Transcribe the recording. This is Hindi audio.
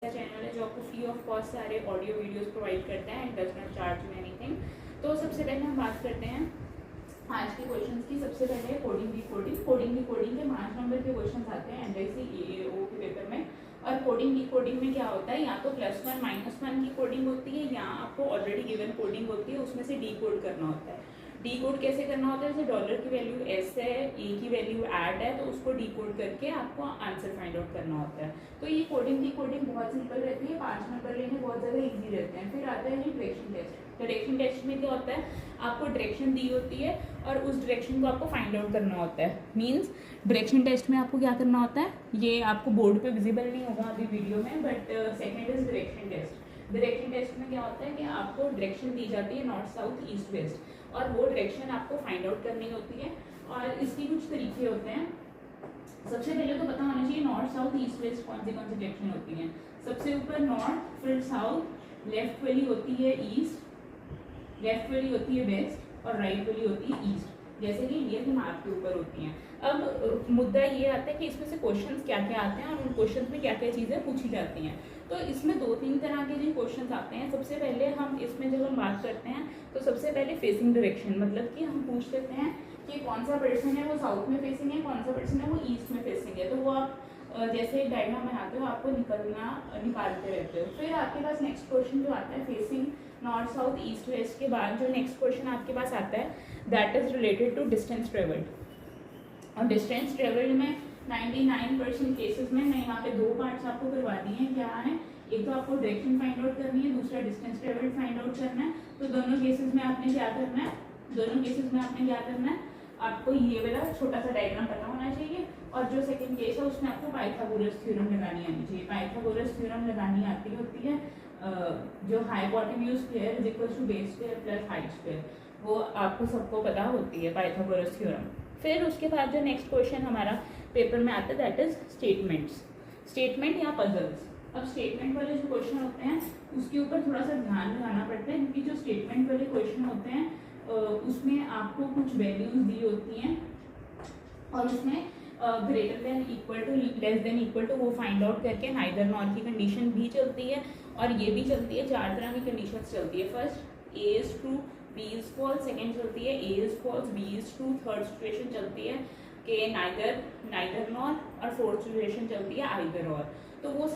चैनल है जो आपको फ्री ऑफ कॉस्ट सारे ऑडियो वीडियोस प्रोवाइड करता है एंड डज नॉट चार्ज में एनीथिंग। तो सबसे पहले हम बात करते हैं आज के क्वेश्चंस की। सबसे पहले कोडिंग डिकोडिंग के 5 नंबर के क्वेश्चंस आते हैं एनआईसी एएओ के पेपर में। और कोडिंग डिकोडिंग में क्या होता है, या तो +1 -1 की कोडिंग होती है, या आपको ऑलरेडी गिवन कोडिंग होती है, उसमें से डीकोड करना होता है। डीकोड कैसे करना होता है, जैसे डॉलर की वैल्यू एस है, ए की वैल्यू ऐड है, तो उसको डीकोड करके आपको आंसर फाइंड आउट करना होता है। तो ये कोडिंग डिकोडिंग बहुत सिंपल रहती है, 5 नंबर लेने बहुत ज़्यादा इजी रहते हैं। फिर आता है जी डायरेक्शन टेस्ट। डायरेक्शन टेस्ट में क्या होता है, आपको डायरेक्शन दी होती है और उस डायरेक्शन को आपको फाइंड आउट करना होता है। मीन्स डायरेक्शन टेस्ट में आपको क्या करना होता है, ये आपको बोर्ड पे विजिबल नहीं होगा अभी वीडियो में, but second is direction test. Direction test में क्या होता है कि आपको डायरेक्शन दी जाती है नॉर्थ साउथ ईस्ट वेस्ट, और वो डायरेक्शन आपको फाइंड आउट करनी होती है। और इसके कुछ तरीके होते हैं। सबसे पहले तो पता होना चाहिए नॉर्थ साउथ ईस्ट वेस्ट कौन सी डायरेक्शन होती हैं। सबसे ऊपर नॉर्थ, फिर साउथ, लेफ्ट वाली होती है ईस्ट, लेफ्ट वाली होती है वेस्ट, और राइट वाली होती है ईस्ट, जैसे कि इंडिया की मैप के ऊपर होती हैं। अब मुद्दा ये आता है कि इसमें से क्वेश्चंस क्या क्या आते हैं और उन क्वेश्चंस में क्या क्या चीज़ें पूछी जाती हैं। तो इसमें 2-3 तरह के जो क्वेश्चंस आते हैं। सबसे पहले हम इसमें जब हम बात करते हैं तो सबसे पहले फेसिंग डायरेक्शन, मतलब कि हम पूछ लेते हैं कि कौन सा पर्सन है वो साउथ में फेसिंग है, कौन सा पर्सन है वो ईस्ट में फेसिंग है। तो वो आप जैसे एक डायग्राम बनाते हो, आपको निकालते रहते हो। फिर आपके पास नेक्स्ट क्वेश्चन जो आता है facing north south east west के बाद जो नेक्स्ट क्वेश्चन आपके पास आता है that is related to distance travelled. और डिस्टेंस ट्रेवल्ड में 99% केसेस में मैं यहाँ पे 2 पार्ट्स आपको करवा दिए हैं। क्या है, एक तो आपको डायरेक्शन फाइंड आउट करनी है, दूसरा डिस्टेंस ट्रेवल्ड फाइंड आउट करना है। तो दोनों केसेस में आपने क्या करना है, आपको ये वाला छोटा सा डायग्राम पता होना चाहिए। और जो सेकंड केस है उसमें आपको पाइथागोरस थ्योरम लगानी आनी चाहिए। पाइथागोरस थ्योरम लगानी आती होती है जो hypotenuse square is equal to base square plus height square, वो आपको सबको पता होती है पाइथागोरस थ्योरम। फिर उसके बाद जो नेक्स्ट क्वेश्चन हमारा पेपर में आता है दैट इज स्टेटमेंट या पजल्स। अब स्टेटमेंट वाले जो क्वेश्चन होते हैं उसके ऊपर थोड़ा सा ध्यान लगाना पड़ता है, क्योंकि जो स्टेटमेंट वाले क्वेश्चन होते हैं उसमें आपको कुछ वैल्यूज दी होती हैं और उसमें greater than equal to less than equal to वो फाइंड आउट करके नाइदर नॉर की कंडीशन भी चलती है और ये भी चलती है। 4 तरह की कंडीशन चलती है। First A is true B is false, second चलती है A is false B is true, third situation चलती है कि नाइदर नॉर, और फोर्थ सिचुएशन चलती है आइदर और। तो वो